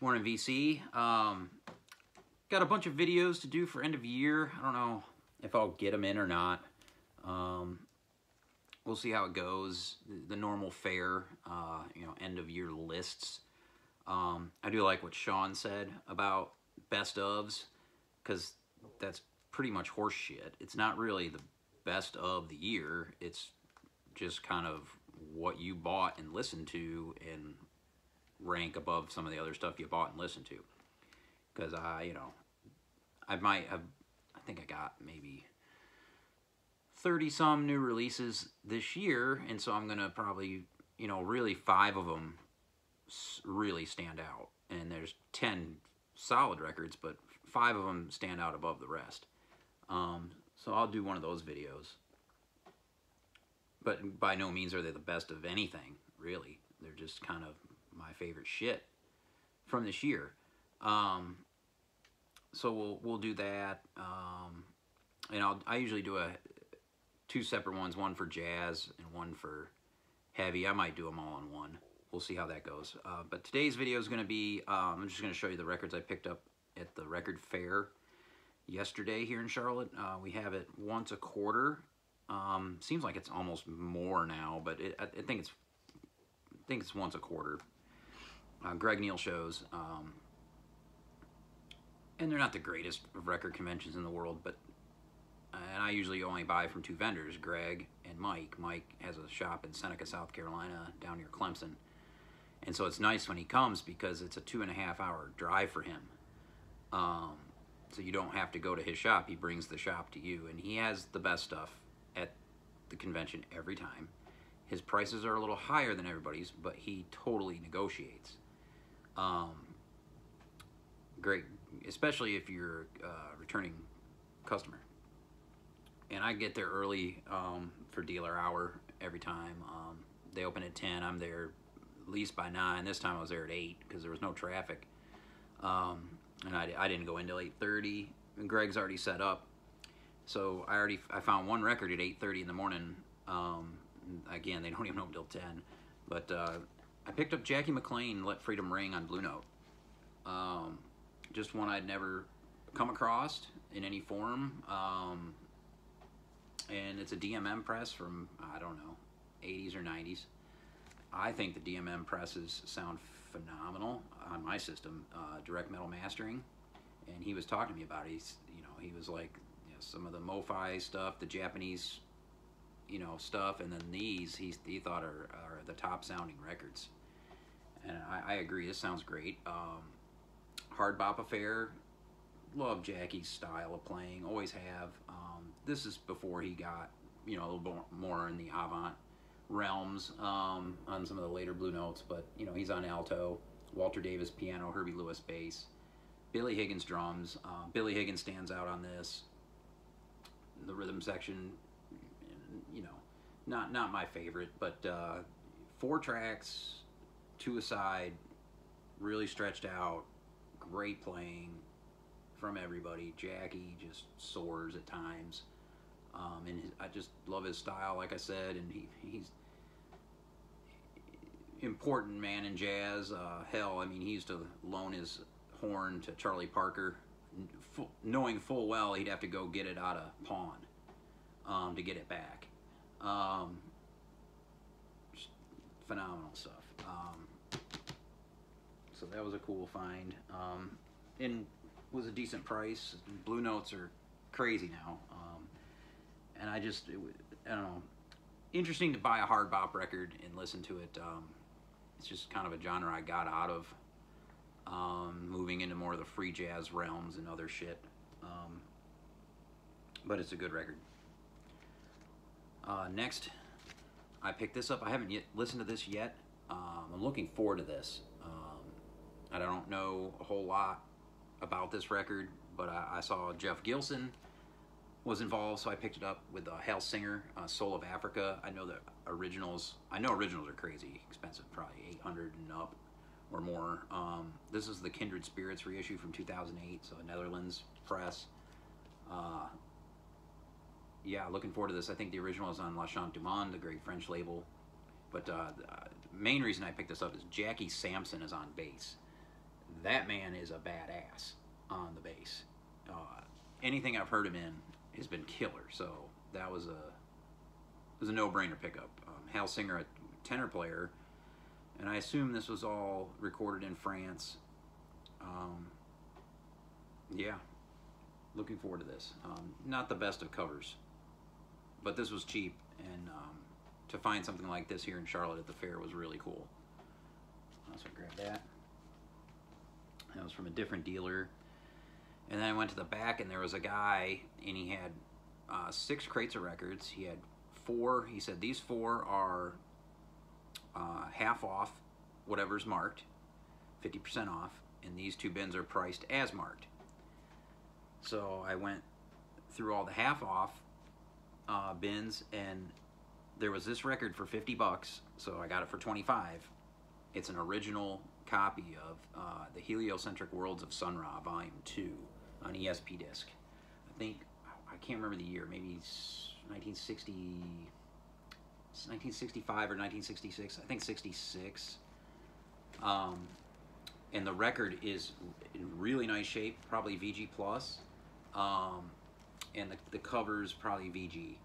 Morning, VC. Got a bunch of videos to do for end of year. I don't know if I'll get them in or not. We'll see how it goes. The normal fare, end of year lists. I do like what Sean said about best ofs, because that's pretty much horse shit. It's not really the best of the year. It's just kind of what you bought and listened to and rank above some of the other stuff you bought and listened to. Because I think I got maybe 30 some new releases this year, and so I'm gonna probably, really 5 of them really stand out, and there's 10 solid records, but 5 of them stand out above the rest. So I'll do one of those videos, but by no means are they the best of anything, really. They're just kind of my favorite shit from this year. So we'll do that, and I usually do 2 separate ones, one for jazz and one for heavy. I might do them all in one. We'll see how that goes. But today's video is going to be, I'm just going to show you the records I picked up at the record fair yesterday here in Charlotte. We have it once a quarter. Seems like it's almost more now, but I think it's once a quarter. Greg Neal shows, and they're not the greatest of record conventions in the world, but and I usually only buy from 2 vendors, Greg and Mike. Mike has a shop in Seneca, South Carolina, down near Clemson, and so it's nice when he comes because it's a 2.5-hour drive for him. So you don't have to go to his shop. He brings the shop to you, and he has the best stuff at the convention every time. His prices are a little higher than everybody's, but he totally negotiates. Great, especially if you're a returning customer. And I get there early for dealer hour every time. They open at 10. I'm there at least by 9. This time I was there at 8 because there was no traffic. And I didn't go in till 8:30. And Greg's already set up. So I found one record at 8:30 in the morning. Again, they don't even open till 10. But I picked up Jackie McLean, Let Freedom Ring on Blue Note. Just one I'd never come across in any form. And it's a DMM press from, I don't know, 80s or 90s. I think the DMM presses sound phenomenal on my system, direct metal mastering. And he was talking to me about it. He was like, some of the MoFi stuff, the Japanese, stuff, and then these he thought are the top sounding records. And I agree, this sounds great. Hard Bop Affair, love Jackie's style of playing, always have. This is before he got, a little bit more in the avant realms on some of the later Blue Notes, but, he's on alto, Walter Davis piano, Herbie Lewis bass, Billy Higgins drums. Billy Higgins stands out on this. The rhythm section, not my favorite, but 4 tracks, 2 aside, really stretched out, great playing from everybody. Jackie just soars at times, and I just love his style, like I said, and he's important man in jazz. Hell, I mean, he used to loan his horn to Charlie Parker, knowing full well he'd have to go get it out of pawn to get it back. Just phenomenal stuff. So that was a cool find, and was a decent price. Blue Notes are crazy now, and I don't know, interesting to buy a hard bop record and listen to it. It's just kind of a genre I got out of, moving into more of the free jazz realms and other shit, but it's a good record. Next, I picked this up. I haven't yet listened to this yet. I'm looking forward to this. I don't know a whole lot about this record, but I saw Jeff Gilson was involved, so I picked it up with Hal Singer, Soul of Africa. I know originals are crazy expensive, probably $800 and up or more. This is the Kindred Spirits reissue from 2008, so a Netherlands press. Yeah, looking forward to this. I think the original is on La Chante du Monde, the great French label. But the main reason I picked this up is Jackie Sampson is on bass. that man is a badass on the bass. Anything I've heard him in has been killer. So that was a no-brainer pickup. Hal Singer, a tenor player, and I assume this was all recorded in France. Yeah, looking forward to this. Not the best of covers, but this was cheap, and to find something like this here in Charlotte at the fair was really cool. So I grabbed that. That was from a different dealer. And then I went to the back, and there was a guy, and he had 6 crates of records. He had 4. He said these 4 are half off whatever's marked, 50% off, and these 2 bins are priced as marked. So I went through all the half off bins, and there was this record for $50, so I got it for $25. It's an original copy of the Heliocentric Worlds of Sun Ra, Volume 2 on ESP disc. I think, I can't remember the year, maybe 1965 or 1966, I think 66. And the record is in really nice shape, probably VG+, and the cover's probably VG.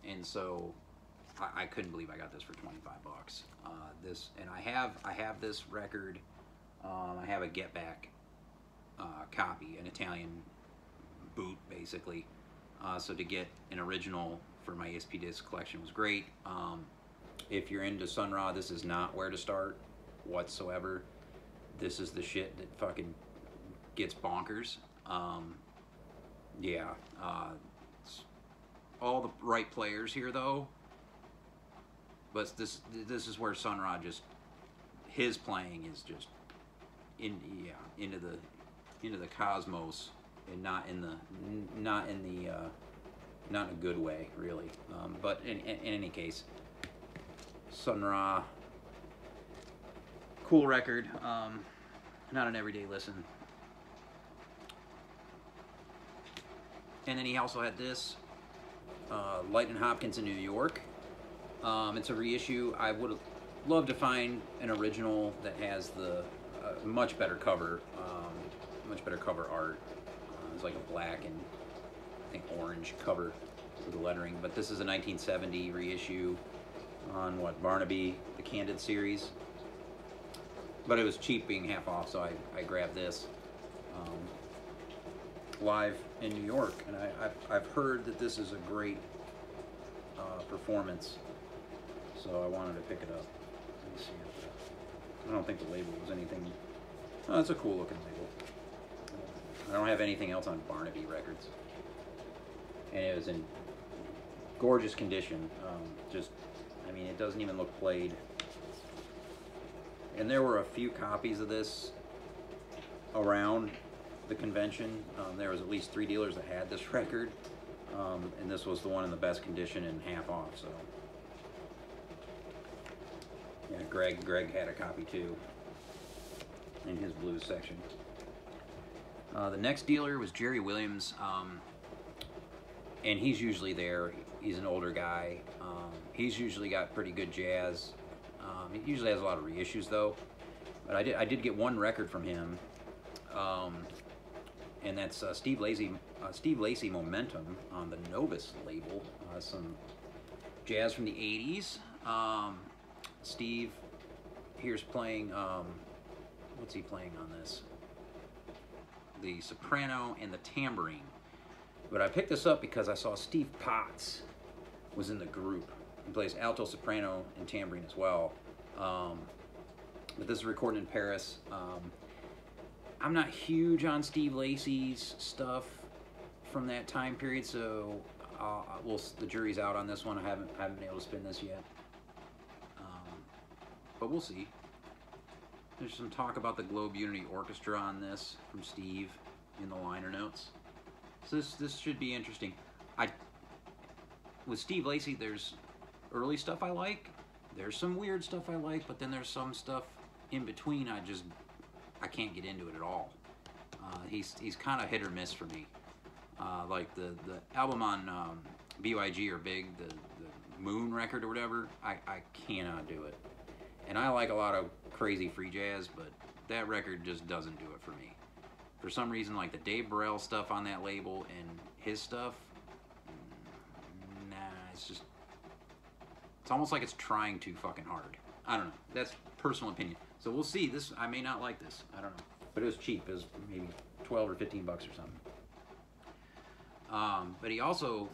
And so I couldn't believe I got this for $25. And I have this record. I have a Get Back copy, an Italian boot, basically. So to get an original for my ESP disc collection was great. If you're into Sun Ra, this is not where to start whatsoever. This is the shit that fucking gets bonkers. Yeah, it's all the right players here though. But this is where Sun Ra just, his playing is just into the cosmos, and not in a good way, really. But in any case, Sun Ra, cool record. Not an everyday listen. And then he also had this Light and Hopkins in New York. It's a reissue. I would love to find an original that has the much better cover art. It's like a black and I think orange cover with the lettering. But this is a 1970 reissue on what, Barnaby, the Candid series. But it was cheap, being half off, so I grabbed this. Live in New York, and I've heard that this is a great performance, so I wanted to pick it up. Let me see if I don't think the label was anything. Oh, it's a cool looking label. I don't have anything else on Barnaby Records, and it was in gorgeous condition. I mean, it doesn't even look played. And there were a few copies of this around the convention. There was at least 3 dealers that had this record, and this was the one in the best condition and half off. So yeah, Greg had a copy too in his blues section. The next dealer was Jerry Williams, and he's usually there. He's an older guy. He's usually got pretty good jazz. He usually has a lot of reissues though, but I did get one record from him. And that's Steve Lacy Momentum on the Novis label. Some jazz from the 80s. Steve here's playing, what's he playing on this? The soprano and the tambourine. But I picked this up because I saw Steve Potts was in the group. He plays alto, soprano, and tambourine as well. But this is recorded in Paris. I'm not huge on Steve Lacy's stuff from that time period, so the jury's out on this one. I haven't been able to spin this yet, but we'll see. There's some talk about the Globe Unity Orchestra on this from Steve in the liner notes, so this should be interesting. With Steve Lacy, there's early stuff I like. There's some weird stuff I like, but then there's some stuff in between I can't get into it at all. He's kind of hit or miss for me. Like the album on BYG or Big, the Moon record or whatever, I cannot do it. And I like a lot of crazy free jazz, but that record just doesn't do it for me. For some reason, like the Dave Burrell stuff on that label and his stuff, nah, it's just, it's almost like it's trying too fucking hard. I don't know. That's personal opinion. So we'll see. This, I may not like this. I don't know. But it was cheap. It was maybe 12 or 15 bucks or something. But he also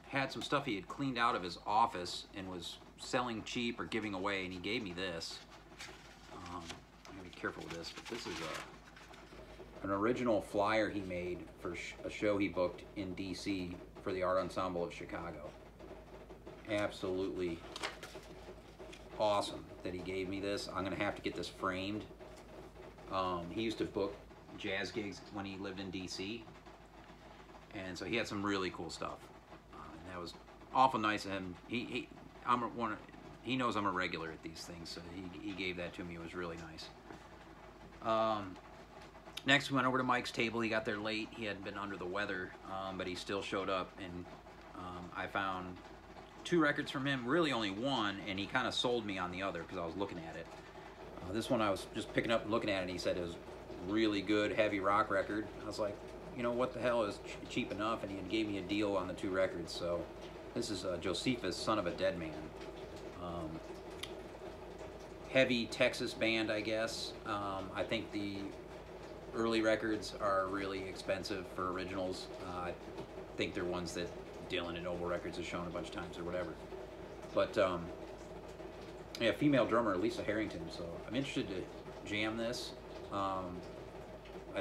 had some stuff he had cleaned out of his office and was selling cheap or giving away, and he gave me this. I'm gonna be careful with this, but this is an original flyer he made for a show he booked in DC for the Art Ensemble of Chicago. Absolutely awesome that he gave me this. I'm gonna have to get this framed. He used to book jazz gigs when he lived in DC, and so he had some really cool stuff. And that was awful nice of him. He knows I'm a regular at these things, so he gave that to me. It was really nice. Next, we went over to Mike's table. He got there late. He hadn't been under the weather, but he still showed up, and I found 2 records from him, really only one, and he kind of sold me on the other because I was looking at it. This one I was just picking up and looking at it, and he said it was really good heavy rock record. I was like, you know, what the hell, is cheap enough, and he gave me a deal on the 2 records. So this is Josephus, Son of a Dead Man. Heavy Texas band, I guess. I think the early records are really expensive for originals. I think they're ones that Dylan and Noble Records has shown a bunch of times or whatever. But yeah, female drummer Lisa Harrington. So I'm interested to jam this. I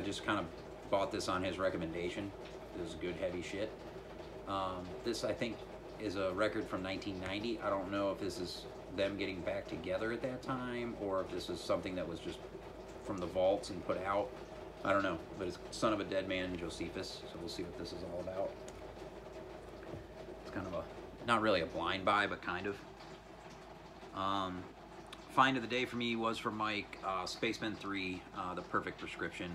just kind of bought this on his recommendation. This is good heavy shit. This, I think, is a record from 1990. I don't know if this is them getting back together at that time, or if this is something that was just from the vaults and put out. I don't know, but it's Son of a Dead Man, Josephus, so we'll see what this is all about. It's kind of a, not really a blind buy, but kind of. Find of the day for me was from Mike, Spaceman III, The Perfect Prescription.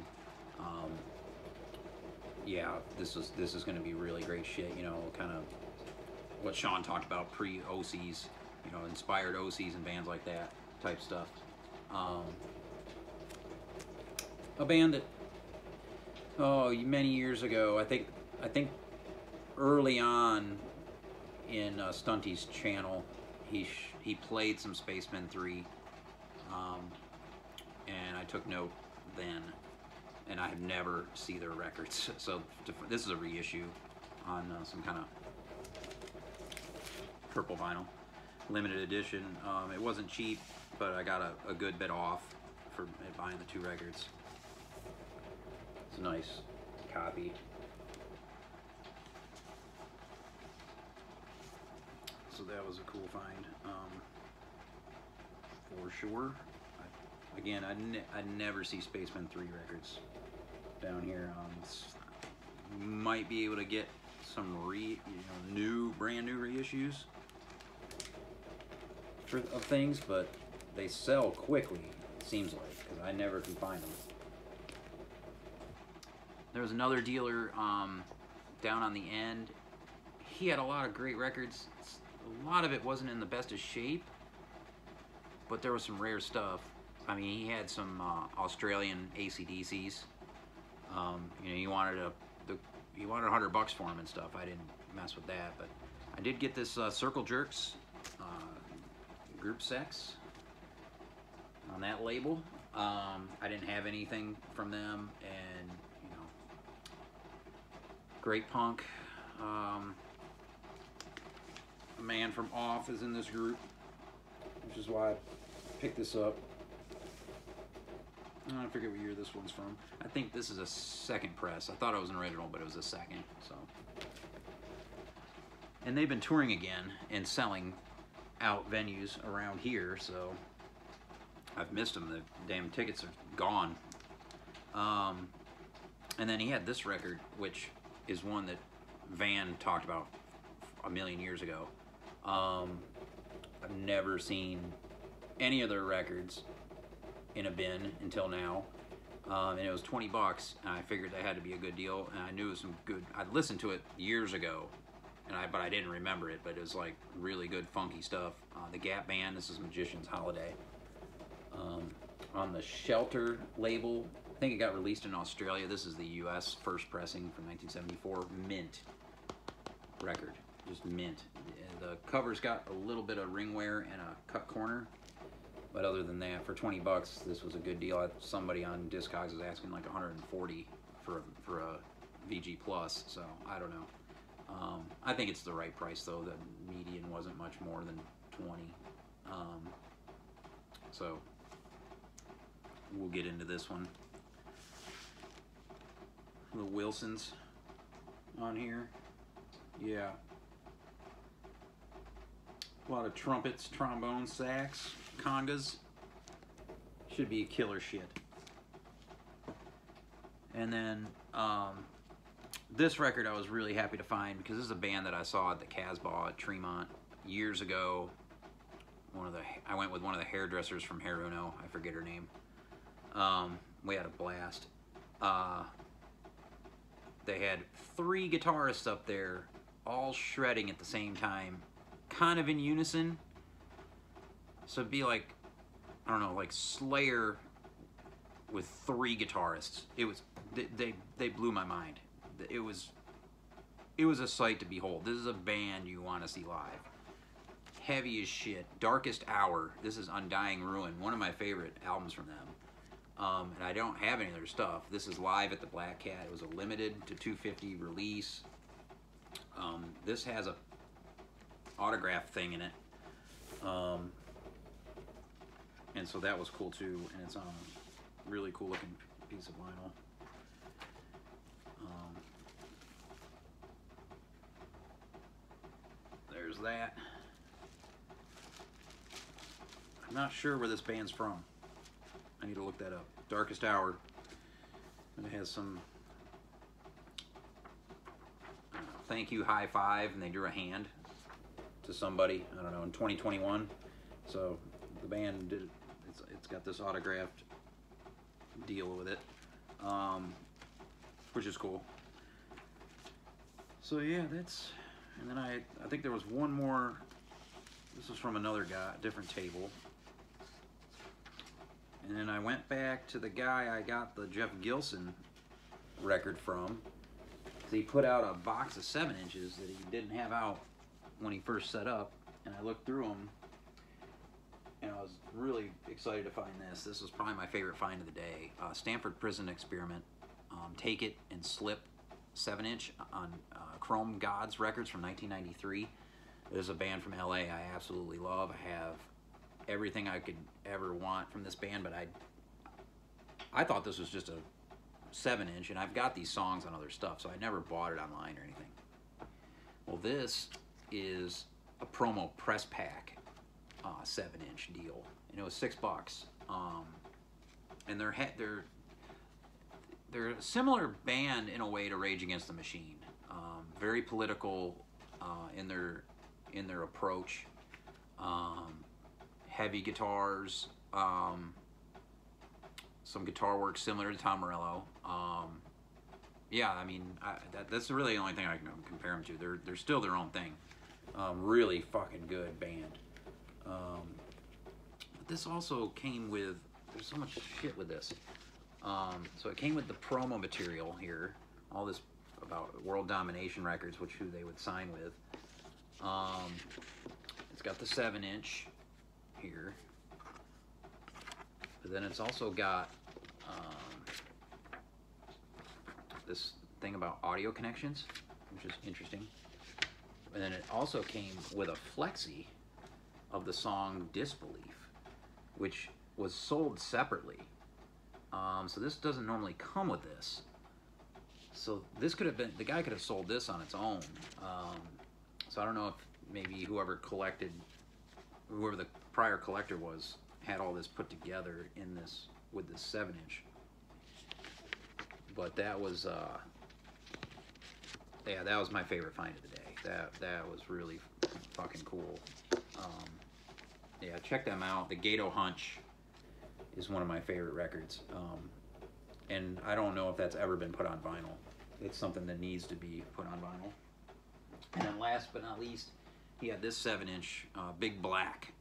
Yeah, this is going to be really great shit, you know, kind of what Sean talked about, pre-OCs, you know, inspired OCs and bands like that type stuff. A band that, many years ago, I think early on in Stunty's channel, he played some Spaceman III, and I took note then, and I have never seen their records. So this is a reissue on some kind of purple vinyl, limited edition. It wasn't cheap, but I got a good bit off for buying the 2 records. It's a nice copy. So that was a cool find, for sure. Again, I never see Spaceman 3 records down here. Might be able to get some brand new reissues of things, but they sell quickly, it seems like, because I never can find them. There was another dealer down on the end. He had a lot of great records. A lot of it wasn't in the best of shape, but there was some rare stuff. I mean, he had some Australian AC/DCs. You know, he wanted $100 for them and stuff. I didn't mess with that, but I did get this Circle Jerks Group Sex on that label. I didn't have anything from them, and you know, great punk. A man from Off is in this group, which is why I picked this up. I forget what year this one's from. I think this is a second press. I thought it was an original, but it was a second. So, and they've been touring again and selling out venues around here, so I've missed them. The damn tickets are gone. And then he had this record, which is one that Van talked about a million years ago. I've never seen any of their records in a bin until now, and it was 20 bucks, and I figured that had to be a good deal, and I knew it was some good. I'd listened to it years ago, but I didn't remember it, but it was like really good funky stuff. The Gap Band, this is Magician's Holiday. on the Shelter label. I think it got released in Australia. This is the US first pressing from 1974. Mint record, just mint. The cover's got a little bit of ring wear and a cut corner, but other than that, for 20 bucks, this was a good deal. Somebody on Discogs is asking like 140 for a VG Plus, so I don't know. I think it's the right price though. The median wasn't much more than 20. So we'll get into this one. The Wilsons on here. Yeah. A lot of trumpets, trombones, sax, congas. Should be killer shit. And then this record I was really happy to find because this is a band that I saw at the Casbah at Tremont years ago. I went with one of the hairdressers from Haruno. I forget her name. We had a blast. They had 3 guitarists up there, all shredding at the same time, kind of in unison. So it'd be like, I don't know, like Slayer with 3 guitarists. It was, they blew my mind. It was a sight to behold. This is a band you want to see live. Heavy as shit. Darkest Hour. This is Undying Ruin, one of my favorite albums from them. And I don't have any of their stuff. This is live at the Black Cat. It was a limited to 250 release. This has a autograph thing in it. And so that was cool too. And it's on a really cool looking piece of vinyl. There's that. I'm not sure where this band's from. I need to look that up. Darkest Hour. And it has some thank you high five, and they drew a hand to somebody, I don't know, in 2021. So the band did, it's got this autographed deal with it, which is cool. So yeah, that's, and then I think there was one more. This was from another guy, different table. And then I went back to the guy I got the Jeff Gilson record from. He put out a box of 7 inches that he didn't have out when he first set up. And I looked through them, and I was really excited to find this. This was probably my favorite find of the day. Stanford Prison Experiment, Take It and Slip 7 inch on Chrome Gods Records from 1993. There's a band from LA I absolutely love. I have everything I could ever want from this band, but I thought this was just a 7 inch, and I've got these songs on other stuff, so I never bought it online or anything. Well, this is a promo press pack 7 inch deal, and it was $6. And they're a similar band in a way to Rage Against the Machine. Very political in their approach. Heavy guitars, some guitar work similar to Tom Morello. Yeah, I mean, that's really the only thing I can compare them to. They're still their own thing. Really fucking good band. But this also came with, there's so much shit with this. So it came with the promo material here, all this about World Domination Records, who they would sign with. It's got the 7 inch here, but then it's also got this thing about audio connections, which is interesting. And then it also came with a flexi of the song Disbelief, which was sold separately. So this doesn't normally come with this. So this could have been, the guy could have sold this on its own. So I don't know if maybe whoever the prior collector was, had all this put together in this, with this 7 inch. But that was, yeah, that was my favorite find of the day. That was really fucking cool. Yeah, check them out. The Gato Hunch is one of my favorite records. And I don't know if that's ever been put on vinyl. It's something that needs to be put on vinyl. And then last but not least, he had this 7 inch Big Black.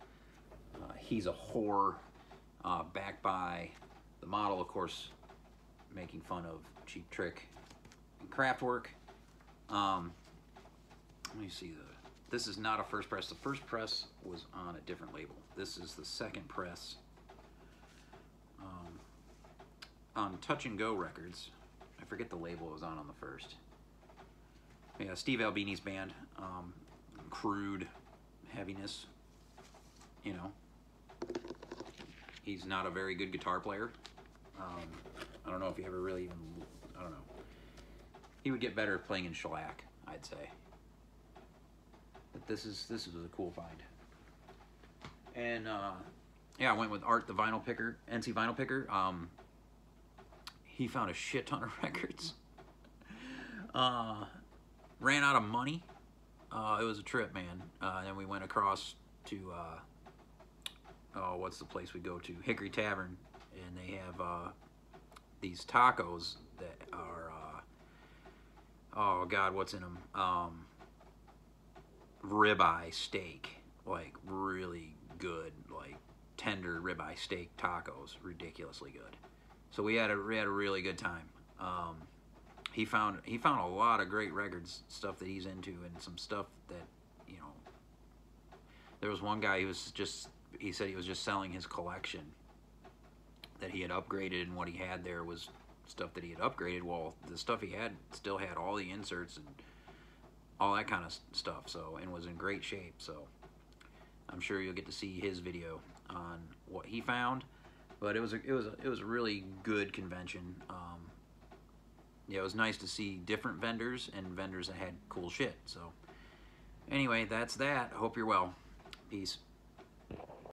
He's a Whore. backed by the model, of course, making fun of Cheap Trick and Kraftwerk. Let me see, this is not a first press. The first press was on a different label. This is the second press on Touch and Go Records. I forget the label it was on the first. Yeah, Steve Albini's band. Crude heaviness, you know. He's not a very good guitar player. I don't know if he ever really even, I don't know. He would get better playing in shellac, I'd say. But this is a cool find. And yeah, I went with Art the vinyl picker, NC vinyl picker. He found a shit ton of records. Ran out of money. It was a trip, man. And then we went across to oh, what's the place we go to? Hickory Tavern, and they have these tacos that are oh god, what's in them? Ribeye steak, like really good, like tender ribeye steak tacos, ridiculously good. So we had a really good time. He found a lot of great records, stuff that he's into, and some stuff that, you know. There was one guy he said he was just selling his collection that he had upgraded, and what he had there was stuff that he had upgraded. Well, the stuff he had still had all the inserts and all that kind of stuff, so, and was in great shape. So I'm sure you'll get to see his video on what he found. But it was a really good convention. Yeah, it was nice to see different vendors and vendors that had cool shit. So anyway, that's that. Hope you're well. Peace.